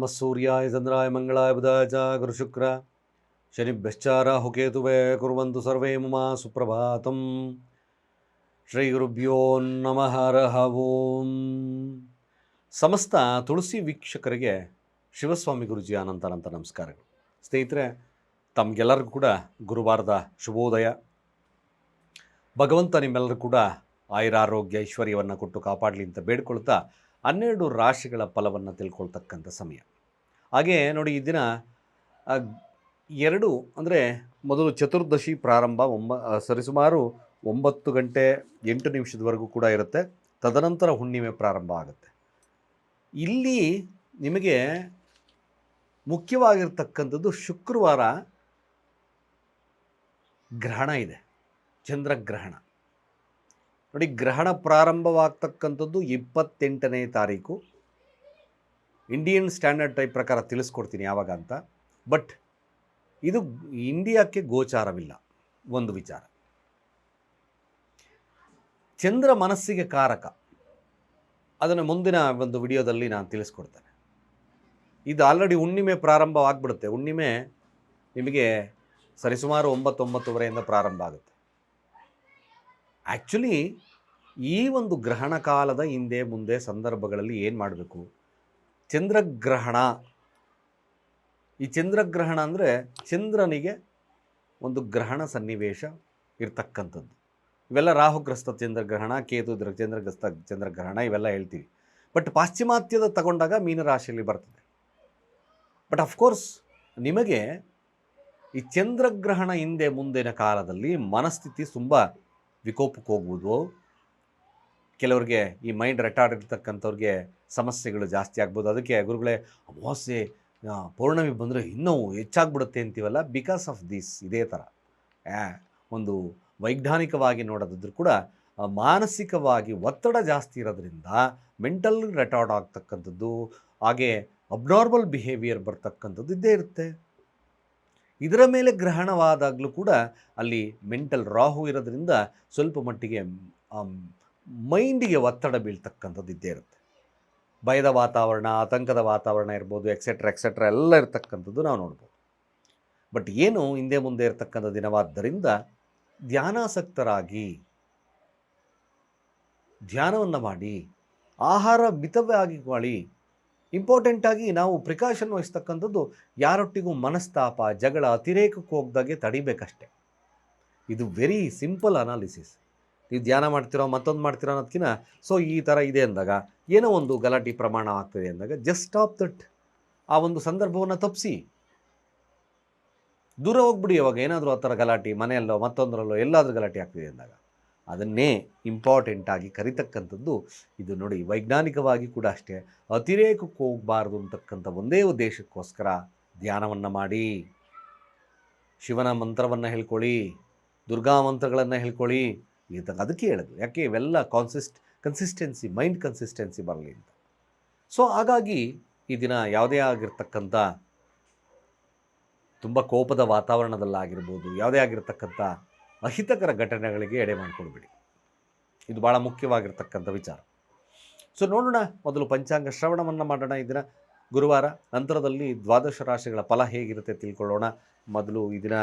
ನಮಃ ಸೂರ್ಯಾಯ ಚಂದ್ರಾಯ ಮಂಗಳಾಯ ಬುಧಾಯ ಚ ಗುರುಶುಕ್ರ ಶನಿಭ್ಯಶ್ಚ ರಾಹುಕೇತುವೇ ಕುರ್ವಂತು ಸರ್ವೇ ಮಮ ಸುಪ್ರಭಾತಂ. ಶ್ರೀ ಗುರುಭ್ಯೋ ನಮಃ ಹರಃ ಓಂ. ಸಮಸ್ತ ತುಳಸಿ ವೀಕ್ಷಕರಿಗೆ ಶಿವಸ್ವಾಮಿ ಗುರುಜಿ ಅನಂತ ನಮಸ್ಕಾರಗಳು. ಸ್ನೇಹಿತರೆ, ತಮಗೆಲ್ಲರಿಗೂ ಕೂಡ ಗುರುವಾರದ ಶುಭೋದಯ. ಭಗವಂತ ನಿಮ್ಮೆಲ್ಲರೂ ಕೂಡ ಆಯುರಾರೋಗ್ಯ ಐಶ್ವರ್ಯವನ್ನು ಕೊಟ್ಟು ಕಾಪಾಡಲಿ ಅಂತ ಬೇಡ್ಕೊಳ್ತಾ 12 ರಾಶಿಗಳ ಫಲವನ್ನು ತಿಳ್ಕೊಳ್ತಕ್ಕಂಥ ಸಮಯ. ಹಾಗೆ ನೋಡಿ, ಈ ದಿನ 2 ಅಂದರೆ ಮೊದಲು ಚತುರ್ದಶಿ ಪ್ರಾರಂಭ ಸರಿಸುಮಾರು 9 ಗಂಟೆ 8 ನಿಮಿಷದವರೆಗೂ ಕೂಡ ಇರುತ್ತೆ. ತದನಂತರ ಹುಣ್ಣಿಮೆ ಪ್ರಾರಂಭ ಆಗುತ್ತೆ. ಇಲ್ಲಿ ನಿಮಗೆ ಮುಖ್ಯವಾಗಿರ್ತಕ್ಕಂಥದ್ದು ಶುಕ್ರವಾರ ಗ್ರಹಣ ಇದೆ, ಚಂದ್ರಗ್ರಹಣ. ನೋಡಿ, ಗ್ರಹಣ ಪ್ರಾರಂಭವಾಗ್ತಕ್ಕಂಥದ್ದು 28ನೇ ತಾರೀಕು. ಇಂಡಿಯನ್ ಸ್ಟ್ಯಾಂಡರ್ಡ್ ಟೈಮ್ ಪ್ರಕಾರ ತಿಳಿಸ್ಕೊಡ್ತೀನಿ ಯಾವಾಗ ಅಂತ. ಬಟ್ ಇದು ಇಂಡಿಯಾಕ್ಕೆ ಗೋಚಾರವಿಲ್ಲ. ಒಂದು ವಿಚಾರ, ಚಂದ್ರ ಮನಸ್ಸಿಗೆ ಕಾರಕ. ಅದನ್ನು ಮುಂದಿನ ಒಂದು ವಿಡಿಯೋದಲ್ಲಿ ನಾನು ತಿಳಿಸ್ಕೊಡ್ತೇನೆ. ಇದು ಆಲ್ರೆಡಿ ಹುಣ್ಣಿಮೆ ಪ್ರಾರಂಭವಾಗ್ಬಿಡುತ್ತೆ. ಹುಣ್ಣಿಮೆ ನಿಮಗೆ ಸರಿಸುಮಾರು 9-9:30 ಪ್ರಾರಂಭ ಆಗುತ್ತೆ. ಆ್ಯಕ್ಚುಲಿ ಈ ಒಂದು ಗ್ರಹಣ ಕಾಲದ ಹಿಂದೆ ಮುಂದೆ ಸಂದರ್ಭಗಳಲ್ಲಿ ಏನು ಮಾಡಬೇಕು? ಚಂದ್ರಗ್ರಹಣ. ಈ ಚಂದ್ರಗ್ರಹಣ ಅಂದರೆ ಚಂದ್ರನಿಗೆ ಒಂದು ಗ್ರಹಣ ಸನ್ನಿವೇಶ ಇರ್ತಕ್ಕಂಥದ್ದು. ಇವೆಲ್ಲ ರಾಹುಗ್ರಸ್ತ ಚಂದ್ರಗ್ರಹಣ, ಕೇತು ಚಂದ್ರಗ್ರಸ್ತ ಚಂದ್ರಗ್ರಹಣ ಇವೆಲ್ಲ ಹೇಳ್ತೀವಿ. ಬಟ್ ಪಾಶ್ಚಿಮಾತ್ಯದ ತಗೊಂಡಾಗ ಮೀನರಾಶಿಯಲ್ಲಿ ಬರ್ತದೆ. ಬಟ್ ಅಫ್ಕೋರ್ಸ್ ನಿಮಗೆ ಈ ಚಂದ್ರಗ್ರಹಣ ಹಿಂದೆ ಮುಂದಿನ ಕಾಲದಲ್ಲಿ ಮನಸ್ಥಿತಿ ತುಂಬ ವಿಕೋಪಕ್ಕೆ ಹೋಗ್ಬೋದು. ಕೆಲವ್ರಿಗೆ ಈ ಮೈಂಡ್ ರೆಟಾರ್ಡ್ ಇರ್ತಕ್ಕಂಥವ್ರಿಗೆ ಸಮಸ್ಯೆಗಳು ಜಾಸ್ತಿ ಆಗ್ಬೋದು. ಅದಕ್ಕೆ ಗುರುಗಳೇ, ಅಮಾವಾಸ್ಯೆ ಪೌರ್ಣಮಿ ಬಂದರೆ ಇನ್ನೂ ಹೆಚ್ಚಾಗ್ಬಿಡುತ್ತೆ ಅಂತೀವಲ್ಲ. Because of this. ಇದೇ ಥರ ಒಂದು ವೈಜ್ಞಾನಿಕವಾಗಿ ನೋಡೋದಾದ್ರೂ ಕೂಡ ಮಾನಸಿಕವಾಗಿ ಒತ್ತಡ ಜಾಸ್ತಿ ಇರೋದ್ರಿಂದ ಮೆಂಟಲ್ ರೆಟಾರ್ಡ್ ಆಗ್ತಕ್ಕಂಥದ್ದು, ಹಾಗೆ ಅಬ್ನಾರ್ಮಲ್ ಬಿಹೇವಿಯರ್ ಬರ್ತಕ್ಕಂಥದ್ದು ಇದ್ದೇ ಇರುತ್ತೆ. ಇದರ ಮೇಲೆ ಗ್ರಹಣವಾದಾಗಲೂ ಕೂಡ ಅಲ್ಲಿ ಮೆಂಟಲ್ ರಾಹು ಇರೋದ್ರಿಂದ ಸ್ವಲ್ಪ ಮಟ್ಟಿಗೆ ಮೈಂಡಿಗೆ ಒತ್ತಡ ಬೀಳ್ತಕ್ಕಂಥದ್ದು ಇದ್ದೇ ಇರುತ್ತೆ. ಭಯದ ವಾತಾವರಣ, ಆತಂಕದ ವಾತಾವರಣ ಇರ್ಬೋದು, ಎಕ್ಸೆಟ್ರಾ ಎಲ್ಲ ಇರ್ತಕ್ಕಂಥದ್ದು ನಾವು ನೋಡ್ಬೋದು. ಬಟ್ ಏನು ಹಿಂದೆ ಮುಂದೆ ಇರತಕ್ಕಂಥ ದಿನವಾದ್ದರಿಂದ ಧ್ಯಾನಾಸಕ್ತರಾಗಿ ಧ್ಯಾನವನ್ನು ಮಾಡಿ, ಆಹಾರ ಮಿತವಾಗಿ ಮಾಡಿ. ಇಂಪಾರ್ಟೆಂಟಾಗಿ ನಾವು ಪ್ರಿಕಾಷನ್ ವಹಿಸ್ತಕ್ಕಂಥದ್ದು ಯಾರೊಟ್ಟಿಗೂ ಮನಸ್ತಾಪ, ಜಗಳ, ಅತಿರೇಕಕ್ಕೆ ಹೋಗ್ದಾಗೆ ತಡಿಬೇಕಷ್ಟೆ. ಇದು ವೆರಿ ಸಿಂಪಲ್ ಅನಾಲಿಸಿಸ್. ನೀವು ಧ್ಯಾನ ಮಾಡ್ತಿರೋ ಮತ್ತೊಂದು ಮಾಡ್ತಿರೋ ಅನ್ನೋದಕ್ಕಿಂತ ಈ ಥರ ಇದೆ ಅಂದಾಗ, ಏನೋ ಒಂದು ಗಲಾಟೆ ಪ್ರಮಾಣ ಆಗ್ತದೆ ಅಂದಾಗ ಜಸ್ಟ್ ಸ್ಟಾಪ್ ದಟ್. ಆ ಒಂದು ಸಂದರ್ಭವನ್ನು ತಪ್ಪಿಸಿ ದೂರ ಹೋಗ್ಬಿಡಿ. ಅವಾಗ ಏನಾದರೂ ಆ ಥರ ಗಲಾಟೆ ಮನೆಯಲ್ಲೋ ಮತ್ತೊಂದರಲ್ಲೋ ಎಲ್ಲಾದರೂ ಗಲಾಟೆ ಆಗ್ತಿದೆ ಅಂದಾಗ ಅದನ್ನೇ ಇಂಪಾರ್ಟೆಂಟಾಗಿ ಕರಿತಕ್ಕಂಥದ್ದು. ಇದು ನೋಡಿ, ವೈಜ್ಞಾನಿಕವಾಗಿ ಕೂಡ ಅಷ್ಟೇ. ಅತಿರೇಕಕ್ಕೆ ಹೋಗಬಾರ್ದು ಅಂತಕ್ಕಂಥ ಒಂದೇ ಉದ್ದೇಶಕ್ಕೋಸ್ಕರ ಧ್ಯಾನವನ್ನು ಮಾಡಿ, ಶಿವನ ಮಂತ್ರವನ್ನು ಹೇಳ್ಕೊಳ್ಳಿ, ದುರ್ಗಾ ಮಂತ್ರಗಳನ್ನು ಹೇಳ್ಕೊಳ್ಳಿ. ಅದಕ್ಕೆ ಹೇಳೋದು. ಯಾಕೆ ಇವೆಲ್ಲ ಕನ್ಸಿಸ್ಟೆನ್ಸಿ, ಮೈಂಡ್ ಕನ್ಸಿಸ್ಟೆನ್ಸಿ ಬರಲಿ ಅಂತ. ಹಾಗಾಗಿ ಈ ದಿನ ಯಾವುದೇ ಆಗಿರ್ತಕ್ಕಂಥ ತುಂಬ ಕೋಪದ ವಾತಾವರಣದಲ್ಲಾಗಿರ್ಬೋದು, ಯಾವುದೇ ಆಗಿರ್ತಕ್ಕಂಥ ಅಹಿತಕರ ಘಟನೆಗಳಿಗೆ ಎಡೆ ಮಾಡಿಕೊಡ್ಬೇಡಿ. ಇದು ಭಾಳ ಮುಖ್ಯವಾಗಿರ್ತಕ್ಕಂಥ ವಿಚಾರ. ನೋಡೋಣ, ಮೊದಲು ಪಂಚಾಂಗ ಶ್ರವಣವನ್ನು ಮಾಡೋಣ. ಈ ದಿನ ಗುರುವಾರ, ನಂತರದಲ್ಲಿ ದ್ವಾದಶ ರಾಶಿಗಳ ಫಲ ಹೇಗಿರುತ್ತೆ ತಿಳ್ಕೊಳ್ಳೋಣ. ಮೊದಲು ಈ ದಿನ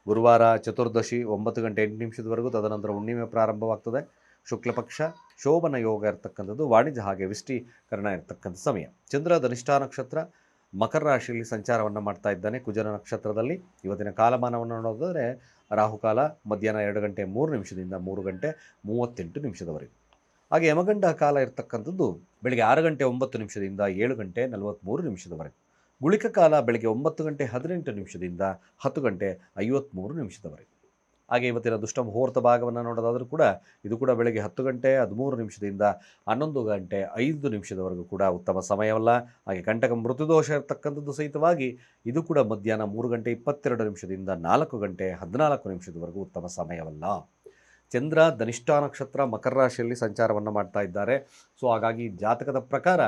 ಗುರುವಾರ ಚತುರ್ದಶಿ 9 ಗಂಟೆ 8 ನಿಮಿಷದವರೆಗೂ, ತದನಂತರ ಹುಣ್ಣಿಮೆ ಪ್ರಾರಂಭವಾಗ್ತದೆ. ಶುಕ್ಲಪಕ್ಷ ಶೋಭನ ಯೋಗ ಇರ್ತಕ್ಕಂಥದ್ದು, ವಾಣಿಜ್ಯ ಹಾಗೆ ವಿಷ್ಟೀಕರಣ ಇರ್ತಕ್ಕಂಥ ಸಮಯ. ಚಂದ್ರ ಧನಿಷ್ಠಾ ನಕ್ಷತ್ರ ಮಕರ ರಾಶಿಯಲ್ಲಿ ಸಂಚಾರವನ್ನು ಮಾಡ್ತಾ ಇದ್ದಾನೆ, ಕುಜನ ನಕ್ಷತ್ರದಲ್ಲಿ. ಇವತ್ತಿನ ಕಾಲಮಾನವನ್ನು ನೋಡೋದಾದರೆ ರಾಹುಕಾಲ ಮಧ್ಯಾಹ್ನ 2 ಗಂಟೆ 3 ನಿಮಿಷದಿಂದ 3 ಗಂಟೆ 38 ನಿಮಿಷದವರೆಗೆ. ಹಾಗೆ ಯಮಗಂಡ ಕಾಲ ಇರ್ತಕ್ಕಂಥದ್ದು ಬೆಳಗ್ಗೆ 6 ಗಂಟೆ 9 ನಿಮಿಷದಿಂದ 7 ಗಂಟೆ 43 ನಿಮಿಷದವರೆಗೆ. ಗುಳಿಕ ಕಾಲ ಬೆಳಗ್ಗೆ 9 ಗಂಟೆ 18 ನಿಮಿಷದಿಂದ 10 ಗಂಟೆ 53 ನಿಮಿಷದವರೆಗೆ. ಹಾಗೆ ಇವತ್ತಿನ ದುಷ್ಟ ಮುಹೂರ್ತ ಭಾಗವನ್ನು ನೋಡೋದಾದರೂ ಕೂಡ ಇದು ಕೂಡ ಬೆಳಗ್ಗೆ 10 ಗಂಟೆ 13 ನಿಮಿಷದಿಂದ 11 ಗಂಟೆ 5 ನಿಮಿಷದವರೆಗೂ ಕೂಡ ಉತ್ತಮ ಸಮಯವಲ್ಲ. ಹಾಗೆ ಕಂಟಕ ಮೃತ್ಯುದೋಷ ಇರತಕ್ಕಂಥದ್ದು ಸಹಿತವಾಗಿ ಇದು ಕೂಡ ಮಧ್ಯಾಹ್ನ 3 ಗಂಟೆ 22 ನಿಮಿಷದಿಂದ 4 ಗಂಟೆ 14 ನಿಮಿಷದವರೆಗೂ ಉತ್ತಮ ಸಮಯವಲ್ಲ. ಚಂದ್ರ ಧನಿಷ್ಠಾ ನಕ್ಷತ್ರ ಮಕರ ರಾಶಿಯಲ್ಲಿ ಸಂಚಾರವನ್ನು ಮಾಡ್ತಾ ಇದ್ದಾರೆ. ಹಾಗಾಗಿ ಜಾತಕದ ಪ್ರಕಾರ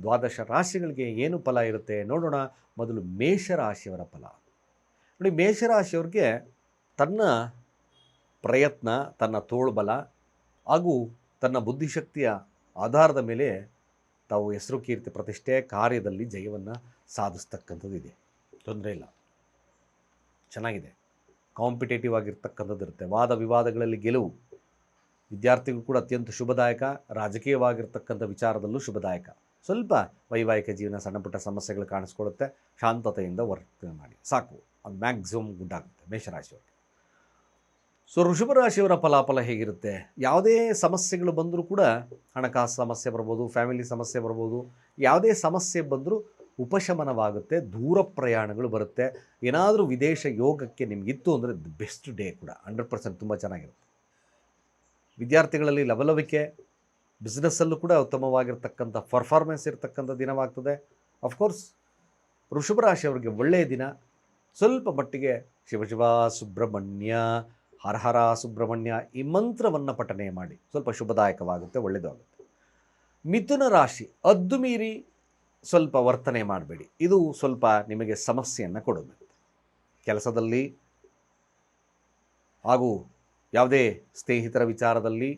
ದ್ವಾದಶ ರಾಶಿಗಳಿಗೆ ಏನು ಫಲ ಇರುತ್ತೆ ನೋಡೋಣ. ಮೊದಲು ಮೇಷರಾಶಿಯವರ ಫಲ ನೋಡಿ. ಮೇಷರಾಶಿಯವ್ರಿಗೆ ತನ್ನ ಪ್ರಯತ್ನ, ತನ್ನ ತೋಳ್ಬಲ ಹಾಗೂ ತನ್ನ ಬುದ್ಧಿಶಕ್ತಿಯ ಆಧಾರದ ಮೇಲೆ ತಾವು ಹೆಸರು ಕೀರ್ತಿ ಪ್ರತಿಷ್ಠೆ ಕಾರ್ಯದಲ್ಲಿ ಜಯವನ್ನು ಸಾಧಿಸ್ತಕ್ಕಂಥದ್ದು ಇದೆ. ತೊಂದರೆ ಇಲ್ಲ, ಚೆನ್ನಾಗಿದೆ. ಕಾಂಪಿಟೇಟಿವ್ ಆಗಿರ್ತಕ್ಕಂಥದ್ದು ಇರುತ್ತೆ. ವಾದ ವಿವಾದಗಳಲ್ಲಿ ಗೆಲುವು. ವಿದ್ಯಾರ್ಥಿಗಳು ಕೂಡ ಅತ್ಯಂತ ಶುಭದಾಯಕ. ರಾಜಕೀಯವಾಗಿರ್ತಕ್ಕಂಥ ವಿಚಾರದಲ್ಲೂ ಶುಭದಾಯಕ. ಸ್ವಲ್ಪ ವೈವಾಹಿಕ ಜೀವನ ಸಣ್ಣ ಪುಟ್ಟ ಸಮಸ್ಯೆಗಳು ಕಾಣಿಸ್ಕೊಳ್ಳುತ್ತೆ. ಶಾಂತತೆಯಿಂದ ವರ್ತನೆ ಮಾಡಿ ಸಾಕು, ಅದು ಮ್ಯಾಕ್ಸಿಮಮ್ ಗುಡ್ ಆಗುತ್ತೆ ಮೇಷರಾಶಿಯವರು. ಸೊ ವೃಷಭ ರಾಶಿಯವರ ಫಲಾಫಲ ಹೇಗಿರುತ್ತೆ? ಯಾವುದೇ ಸಮಸ್ಯೆಗಳು ಬಂದರೂ ಕೂಡ, ಹಣಕಾಸು ಸಮಸ್ಯೆ ಬರ್ಬೋದು, ಫ್ಯಾಮಿಲಿ ಸಮಸ್ಯೆ ಬರ್ಬೋದು, ಯಾವುದೇ ಸಮಸ್ಯೆ ಬಂದರೂ ಉಪಶಮನವಾಗುತ್ತೆ. ದೂರ ಪ್ರಯಾಣಗಳು ಬರುತ್ತೆ. ಏನಾದರೂ ವಿದೇಶ ಯೋಗಕ್ಕೆ ನಿಮಗಿತ್ತು ಅಂದರೆ ಬೆಸ್ಟ್ ಡೇ ಕೂಡ 100% ತುಂಬ ಚೆನ್ನಾಗಿರುತ್ತೆ. ವಿದ್ಯಾರ್ಥಿಗಳಲ್ಲಿ ಲವಲವಿಕೆ, ಬಿಸ್ನೆಸ್ಸಲ್ಲೂ ಕೂಡ ಉತ್ತಮವಾಗಿರ್ತಕ್ಕಂಥ ಪರ್ಫಾರ್ಮೆನ್ಸ್ ಇರತಕ್ಕಂಥ ದಿನವಾಗ್ತದೆ. ಅಫ್ಕೋರ್ಸ್ ವೃಷಭ ರಾಶಿಯವರಿಗೆ ಒಳ್ಳೆಯ ದಿನ. ಸ್ವಲ್ಪ ಮಟ್ಟಿಗೆ ಶಿವಶಿವ ಸುಬ್ರಹ್ಮಣ್ಯ, ಹರ ಹರ ಸುಬ್ರಹ್ಮಣ್ಯ ಈ ಮಂತ್ರವನ್ನು ಪಠನೆ ಮಾಡಿ, ಸ್ವಲ್ಪ ಶುಭದಾಯಕವಾಗುತ್ತೆ, ಒಳ್ಳೆಯದು ಆಗುತ್ತೆ. ಮಿಥುನ ರಾಶಿ, ಅದ್ದು ಮೀರಿ ಸ್ವಲ್ಪ ವರ್ತನೆ ಮಾಡಬೇಡಿ. ಇದು ಸ್ವಲ್ಪ ನಿಮಗೆ ಸಮಸ್ಯೆಯನ್ನು ಕೊಡಬೇಕು. ಕೆಲಸದಲ್ಲಿ ಹಾಗೂ ಯಾವುದೇ ಸ್ನೇಹಿತರ ವಿಚಾರದಲ್ಲಿ,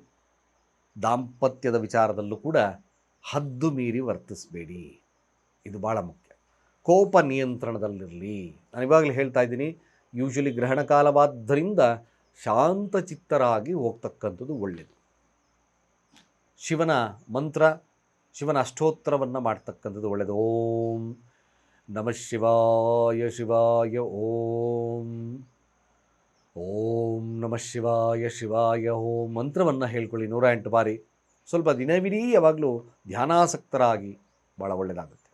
ದಾಂಪತ್ಯದ ವಿಚಾರದಲ್ಲೂ ಕೂಡ ಹದ್ದು ಮೀರಿ ವರ್ತಿಸಬೇಡಿ. ಇದು ಭಾಳ ಮುಖ್ಯ. ಕೋಪ ನಿಯಂತ್ರಣದಲ್ಲಿರಲಿ. ನಾನು ಇವಾಗಲೇ ಹೇಳ್ತಾ ಇದ್ದೀನಿ, ಯೂಶ್ವಲಿ ಗ್ರಹಣ ಕಾಲವಾದ್ದರಿಂದ ಶಾಂತಚಿತ್ತರಾಗಿ ಹೋಗ್ತಕ್ಕಂಥದ್ದು ಒಳ್ಳೆಯದು. ಶಿವನ ಮಂತ್ರ, ಶಿವನ ಅಷ್ಟೋತ್ತರವನ್ನು ಮಾಡ್ತಕ್ಕಂಥದ್ದು ಒಳ್ಳೆಯದು. ಓಂ ನಮಃ ಶಿವಾಯ ಶಿವಾಯ ಓಂ, ಓಂ ನಮಃ ಶಿವಾಯ ಶಿವಾಯ ಓಂ ಮಂತ್ರವನ್ನು ಹೇಳ್ಕೊಳ್ಳಿ 108 ಬಾರಿ. ಸ್ವಲ್ಪ ದಿನವಿಡೀ ಯಾವಾಗಲೂ ಧ್ಯಾನಾಸಕ್ತರಾಗಿ, ಭಾಳ ಒಳ್ಳೆಯದಾಗುತ್ತೆ.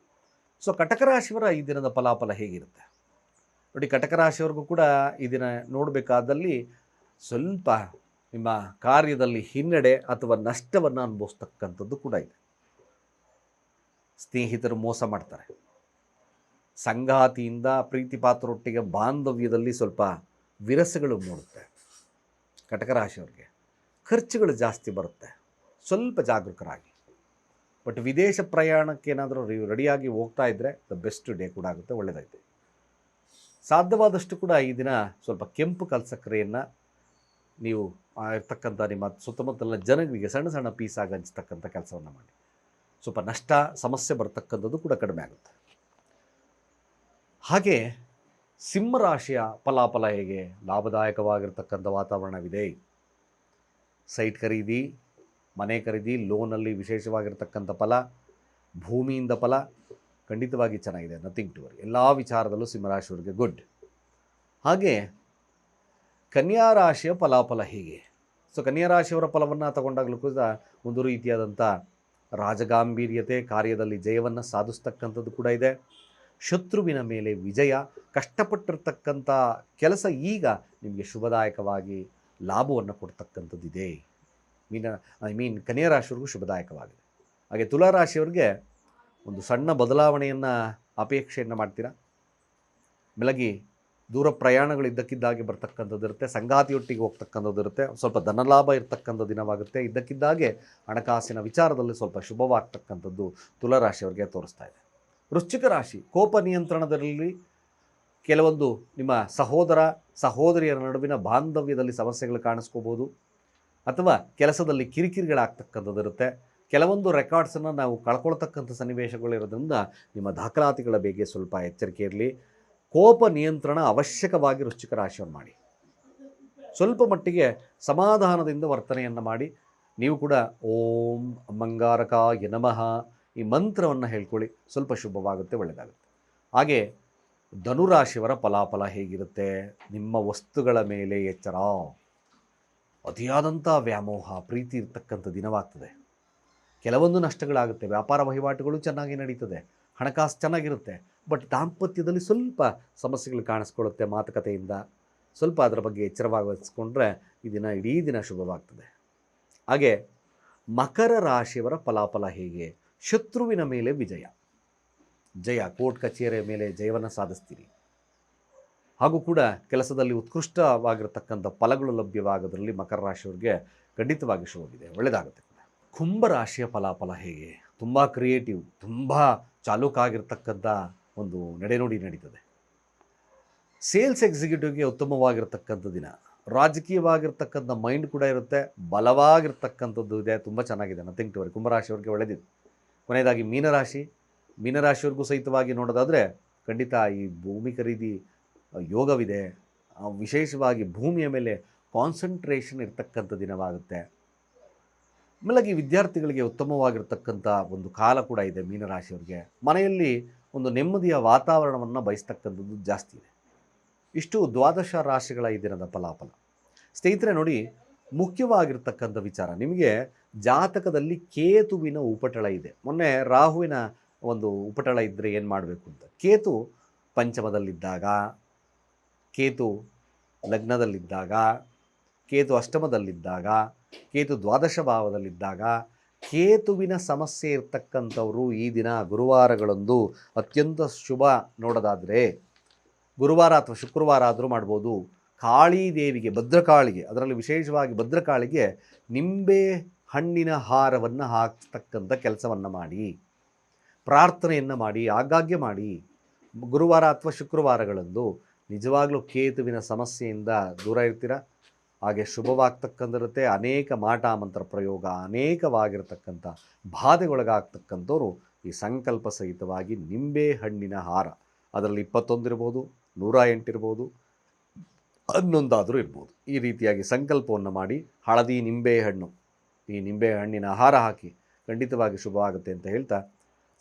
ಸೊ ಕಟಕ ರಾಶಿಯವರ ಈ ದಿನದ ಫಲಾಫಲ ಹೇಗಿರುತ್ತೆ ನೋಡಿ. ಕಟಕ ರಾಶಿಯವ್ರಿಗೂ ಕೂಡ ಈ ದಿನ ನೋಡಬೇಕಾದಲ್ಲಿ ಸ್ವಲ್ಪ ನಿಮ್ಮ ಕಾರ್ಯದಲ್ಲಿ ಹಿನ್ನಡೆ ಅಥವಾ ನಷ್ಟವನ್ನು ಅನುಭವಿಸ್ತಕ್ಕಂಥದ್ದು ಕೂಡ ಇದೆ. ಸ್ನೇಹಿತರು ಮೋಸ ಮಾಡ್ತಾರೆ. ಸಂಗಾತಿಯಿಂದ ಪ್ರೀತಿ ಪಾತ್ರರೊಟ್ಟಿಗೆ ಬಾಂಧವ್ಯದಲ್ಲಿ ಸ್ವಲ್ಪ ವಿರಸಗಳು ಮೂಡುತ್ತೆ. ಕಟಕ ರಾಶಿಯವ್ರಿಗೆ ಖರ್ಚುಗಳು ಜಾಸ್ತಿ ಬರುತ್ತೆ. ಸ್ವಲ್ಪ ಜಾಗರೂಕರಾಗಿ. ಬಟ್ ವಿದೇಶ ಪ್ರಯಾಣಕ್ಕೆ ಏನಾದರೂ ರೆಡಿಯಾಗಿ ಹೋಗ್ತಾ ಇದ್ದರೆ ದ ಬೆಸ್ಟ್ ಡೇ ಕೂಡ ಆಗುತ್ತೆ, ಒಳ್ಳೆಯದೈತೆ. ಸಾಧ್ಯವಾದಷ್ಟು ಕೂಡ ಈ ದಿನ ಸ್ವಲ್ಪ ಕೆಂಪು ಕಲ್ಸಕ್ಕರೆಯನ್ನು ನೀವು ಇರ್ತಕ್ಕಂಥ ನಿಮ್ಮ ಸುತ್ತಮುತ್ತಲಿನ ಜನಗಳಿಗೆ ಸಣ್ಣ ಸಣ್ಣ ಪೀಸಾಗಿ ಹಂಚ್ತಕ್ಕಂಥ ಕೆಲಸವನ್ನು ಮಾಡಿ. ಸ್ವಲ್ಪ ನಷ್ಟ ಸಮಸ್ಯೆ ಬರ್ತಕ್ಕಂಥದ್ದು ಕೂಡ ಕಡಿಮೆ ಆಗುತ್ತೆ. ಹಾಗೆ ಸಿಂಹರಾಶಿಯ ಫಲಾಫಲ ಹೇಗೆ? ಲಾಭದಾಯಕವಾಗಿರ್ತಕ್ಕಂಥ ವಾತಾವರಣವಿದೆ. ಸೈಟ್ ಖರೀದಿ, ಮನೆ ಖರೀದಿ, ಲೋನಲ್ಲಿ ವಿಶೇಷವಾಗಿರ್ತಕ್ಕಂಥ ಫಲ, ಭೂಮಿಯಿಂದ ಫಲ ಖಂಡಿತವಾಗಿ ಚೆನ್ನಾಗಿದೆ. Nothing to worry. ಎಲ್ಲ ವಿಚಾರದಲ್ಲೂ ಸಿಂಹರಾಶಿಯವರಿಗೆ ಗುಡ್. ಹಾಗೆ ಕನ್ಯಾ ರಾಶಿಯ ಫಲಾಫಲ ಹೀಗೆ. ಸೊ ಕನ್ಯಾ ರಾಶಿಯವರ ಫಲವನ್ನು ತಗೊಂಡಾಗಲೂ ಕೂಡ ಒಂದು ರೀತಿಯಾದಂಥ ರಾಜಗಾಂಭೀರ್ಯತೆ, ಕಾರ್ಯದಲ್ಲಿ ಜಯವನ್ನು ಸಾಧಿಸ್ತಕ್ಕಂಥದ್ದು ಕೂಡ ಇದೆ. ಶತ್ರುವಿನ ಮೇಲೆ ವಿಜಯ. ಕಷ್ಟಪಟ್ಟಿರ್ತಕ್ಕಂಥ ಕೆಲಸ ಈಗ ನಿಮಗೆ ಶುಭದಾಯಕವಾಗಿ ಲಾಭವನ್ನು ಕೊಡ್ತಕ್ಕಂಥದ್ದಿದೆ. ಕನ್ಯಾ ರಾಶಿಯವ್ರಿಗೂ ಶುಭದಾಯಕವಾಗಿದೆ. ಹಾಗೆ ತುಲಾ ರಾಶಿಯವ್ರಿಗೆ ಒಂದು ಸಣ್ಣ ಬದಲಾವಣೆಯನ್ನು ಅಪೇಕ್ಷೆಯನ್ನು ಮಾಡ್ತೀರಾ. ಬೆಳಗ್ಗೆ ದೂರ ಪ್ರಯಾಣಗಳು ಇದ್ದಕ್ಕಿದ್ದಾಗೆ ಬರ್ತಕ್ಕಂಥದ್ದು ಇರುತ್ತೆ. ಸಂಗಾತಿಯೊಟ್ಟಿಗೆ ಹೋಗ್ತಕ್ಕಂಥದ್ದು ಇರುತ್ತೆ. ಸ್ವಲ್ಪ ಧನಲಾಭ ಇರ್ತಕ್ಕಂಥ ದಿನವಾಗುತ್ತೆ. ಇದ್ದಕ್ಕಿದ್ದಾಗೆ ಹಣಕಾಸಿನ ವಿಚಾರದಲ್ಲಿ ಸ್ವಲ್ಪ ಶುಭವಾಗ್ತಕ್ಕಂಥದ್ದು ತುಲಾರಾಶಿಯವರಿಗೆ ತೋರಿಸ್ತಾ ಇದೆ. ವೃಶ್ಚಿಕ ರಾಶಿ, ಕೋಪ ನಿಯಂತ್ರಣದಲ್ಲಿ ಕೆಲವೊಂದು ನಿಮ್ಮ ಸಹೋದರ ಸಹೋದರಿಯರ ನಡುವಿನ ಬಾಂಧವ್ಯದಲ್ಲಿ ಸಮಸ್ಯೆಗಳು ಕಾಣಿಸ್ಕೋಬೋದು. ಅಥವಾ ಕೆಲಸದಲ್ಲಿ ಕಿರಿಕಿರಿಗಳಾಗ್ತಕ್ಕಂಥದ್ದು ಇರುತ್ತೆ. ಕೆಲವೊಂದು ರೆಕಾರ್ಡ್ಸನ್ನು ನಾವು ಕಳ್ಕೊಳ್ತಕ್ಕಂಥ ಸನ್ನಿವೇಶಗಳಿರೋದ್ರಿಂದ ನಿಮ್ಮ ದಾಖಲಾತಿಗಳ ಬಗ್ಗೆ ಸ್ವಲ್ಪ ಎಚ್ಚರಿಕೆ ಇರಲಿ. ಕೋಪ ನಿಯಂತ್ರಣ ಅವಶ್ಯಕವಾಗಿ ವೃಶ್ಚಿಕ ರಾಶಿಯನ್ನು ಮಾಡಿ. ಸ್ವಲ್ಪ ಮಟ್ಟಿಗೆ ಸಮಾಧಾನದಿಂದ ವರ್ತನೆಯನ್ನು ಮಾಡಿ. ನೀವು ಕೂಡ ಓಂ ಮಂಗಾರಕಾಯ ನಮಃ ಈ ಮಂತ್ರವನ್ನು ಹೇಳ್ಕೊಳ್ಳಿ. ಸ್ವಲ್ಪ ಶುಭವಾಗುತ್ತೆ, ಒಳ್ಳೆಯದಾಗುತ್ತೆ. ಹಾಗೆ ಧನುರಾಶಿಯವರ ಫಲಾಫಲ ಹೇಗಿರುತ್ತೆ? ನಿಮ್ಮ ವಸ್ತುಗಳ ಮೇಲೆ ಎಚ್ಚರ. ಅತಿಯಾದಂಥ ವ್ಯಾಮೋಹ, ಪ್ರೀತಿ ಇರ್ತಕ್ಕಂಥ ದಿನವಾಗ್ತದೆ. ಕೆಲವೊಂದು ನಷ್ಟಗಳಾಗುತ್ತೆ. ವ್ಯಾಪಾರ ವಹಿವಾಟುಗಳು ಚೆನ್ನಾಗಿ ನಡೀತದೆ. ಹಣಕಾಸು ಚೆನ್ನಾಗಿರುತ್ತೆ. ಬಟ್ ದಾಂಪತ್ಯದಲ್ಲಿ ಸ್ವಲ್ಪ ಸಮಸ್ಯೆಗಳು ಕಾಣಿಸ್ಕೊಳ್ಳುತ್ತೆ. ಮಾತುಕತೆಯಿಂದ ಸ್ವಲ್ಪ ಅದರ ಬಗ್ಗೆ ಎಚ್ಚರವಾಗಿಸ್ಕೊಂಡ್ರೆ ಈ ದಿನ ಇಡೀ ದಿನ ಶುಭವಾಗ್ತದೆ. ಹಾಗೆ ಮಕರ ರಾಶಿಯವರ ಫಲಾಫಲ ಹೇಗೆ? ಶತ್ರುವಿನ ಮೇಲೆ ವಿಜಯ. ಜಯ, ಕೋರ್ಟ್ ಕಚೇರಿಯ ಮೇಲೆ ಜಯವನ್ನು ಸಾಧಿಸ್ತೀರಿ. ಹಾಗೂ ಕೂಡ ಕೆಲಸದಲ್ಲಿ ಉತ್ಕೃಷ್ಟವಾಗಿರತಕ್ಕಂಥ ಫಲಗಳು ಲಭ್ಯವಾಗೋದ್ರಲ್ಲಿ ಮಕರ ರಾಶಿಯವರಿಗೆ ಖಂಡಿತವಾಗಿ ಶುಭವಿದೆ, ಒಳ್ಳೆಯದಾಗುತ್ತೆ. ಕುಂಭರಾಶಿಯ ಫಲಾಫಲ ಹೇಗೆ? ತುಂಬ ಕ್ರಿಯೇಟಿವ್, ತುಂಬ ಚಾಲೂಕಾಗಿರ್ತಕ್ಕಂಥ ಒಂದು ನಡೆನುಡಿ ನಡೀತದೆ. ಸೇಲ್ಸ್ ಎಕ್ಸಿಕ್ಯೂಟಿವ್ಗೆ ಉತ್ತಮವಾಗಿರ್ತಕ್ಕಂಥ ದಿನ. ರಾಜಕೀಯವಾಗಿರ್ತಕ್ಕಂಥ ಮೈಂಡ್ ಕೂಡ ಇರುತ್ತೆ. ಬಲವಾಗಿರ್ತಕ್ಕಂಥದ್ದು ಇದೆ, ತುಂಬ ಚೆನ್ನಾಗಿದೆ. Nothing to worry. ಕುಂಭರಾಶಿಯವರಿಗೆ ಒಳ್ಳೆಯದಿದೆ. ಕೊನೆಯದಾಗಿ ಮೀನರಾಶಿಯವ್ರಿಗೂ ಸಹಿತವಾಗಿ ನೋಡೋದಾದರೆ ಖಂಡಿತ ಈ ಭೂಮಿ ಖರೀದಿ ಯೋಗವಿದೆ. ವಿಶೇಷವಾಗಿ ಭೂಮಿಯ ಮೇಲೆ ಕಾನ್ಸಂಟ್ರೇಷನ್ ಇರ್ತಕ್ಕಂಥ ದಿನವಾಗುತ್ತೆ. ಆಮೇಲಾಗಿ ವಿದ್ಯಾರ್ಥಿಗಳಿಗೆ ಉತ್ತಮವಾಗಿರ್ತಕ್ಕಂಥ ಒಂದು ಕಾಲ ಕೂಡ ಇದೆ. ಮೀನರಾಶಿಯವರಿಗೆ ಮನೆಯಲ್ಲಿ ಒಂದು ನೆಮ್ಮದಿಯ ವಾತಾವರಣವನ್ನು ಬಯಸ್ತಕ್ಕಂಥದ್ದು ಜಾಸ್ತಿ ಇದೆ. ಇಷ್ಟು ದ್ವಾದಶ ರಾಶಿಗಳ ಈ ದಿನದ ಫಲಾಫಲ. ಸ್ನೇಹಿತರೆ ನೋಡಿ, ಮುಖ್ಯವಾಗಿರ್ತಕ್ಕಂಥ ವಿಚಾರ, ನಿಮಗೆ ಜಾತಕದಲ್ಲಿ ಕೇತುವಿನ ಉಪಟಳ ಇದೆ. ಮೊನ್ನೆ ರಾಹುವಿನ ಒಂದು ಉಪಟಳ ಇದ್ದರೆ ಏನು ಮಾಡಬೇಕು ಅಂತ. ಕೇತು ಪಂಚಮದಲ್ಲಿದ್ದಾಗ, ಕೇತು ಲಗ್ನದಲ್ಲಿದ್ದಾಗ, ಕೇತು ಅಷ್ಟಮದಲ್ಲಿದ್ದಾಗ, ಕೇತು ದ್ವಾದಶ ಭಾವದಲ್ಲಿದ್ದಾಗ, ಕೇತುವಿನ ಸಮಸ್ಯೆ ಇರ್ತಕ್ಕಂಥವರು ಈ ದಿನ ಗುರುವಾರಗಳಂದು ಅತ್ಯಂತ ಶುಭ ನೋಡೋದಾದರೆ ಗುರುವಾರ ಅಥವಾ ಶುಕ್ರವಾರ ಆದರೂ ಮಾಡ್ಬೋದು. ಕಾಳಿದೇವಿಗೆ, ಭದ್ರಕಾಳಿಗೆ, ಅದರಲ್ಲಿ ವಿಶೇಷವಾಗಿ ಭದ್ರಕಾಳಿಗೆ ನಿಂಬೆ ಹಣ್ಣಿನ ಹಾರವನ್ನು ಹಾಕ್ತಕ್ಕಂಥ ಕೆಲಸವನ್ನು ಮಾಡಿ, ಪ್ರಾರ್ಥನೆಯನ್ನು ಮಾಡಿ, ಆಗಾಗ್ಗೆ ಮಾಡಿ. ಗುರುವಾರ ಅಥವಾ ಶುಕ್ರವಾರಗಳಂದು ನಿಜವಾಗ್ಲೂ ಕೇತುವಿನ ಸಮಸ್ಯೆಯಿಂದ ದೂರ ಇರ್ತೀರ. ಹಾಗೆ ಶುಭವಾಗ್ತಕ್ಕಂಥರುತ್ತೆ. ಅನೇಕ ಮಾಟ ಮಂತ್ರ ಪ್ರಯೋಗ, ಅನೇಕವಾಗಿರ್ತಕ್ಕಂಥ ಬಾಧೆಗೊಳಗಾಗ್ತಕ್ಕಂಥವ್ರು ಈ ಸಂಕಲ್ಪ ಸಹಿತವಾಗಿ ನಿಂಬೆ ಹಣ್ಣಿನ ಹಾರ, ಅದರಲ್ಲಿ 21 ಇರ್ಬೋದು, 108 ಇರ್ಬೋದು, 11 ಇರ್ಬೋದು, ಈ ರೀತಿಯಾಗಿ ಸಂಕಲ್ಪವನ್ನು ಮಾಡಿ ಹಳದಿ ನಿಂಬೆಹಣ್ಣು, ಈ ನಿಂಬೆ ಹಣ್ಣಿನ ಹಾರ ಹಾಕಿ ಖಂಡಿತವಾಗಿ ಶುಭವಾಗುತ್ತೆ ಅಂತ ಹೇಳ್ತಾ,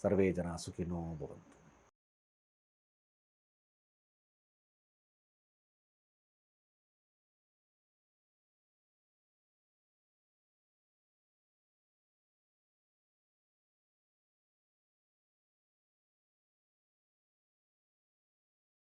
ಸರ್ವೇ ಜನ ಸುಖಿನೋ ಭವಂತು.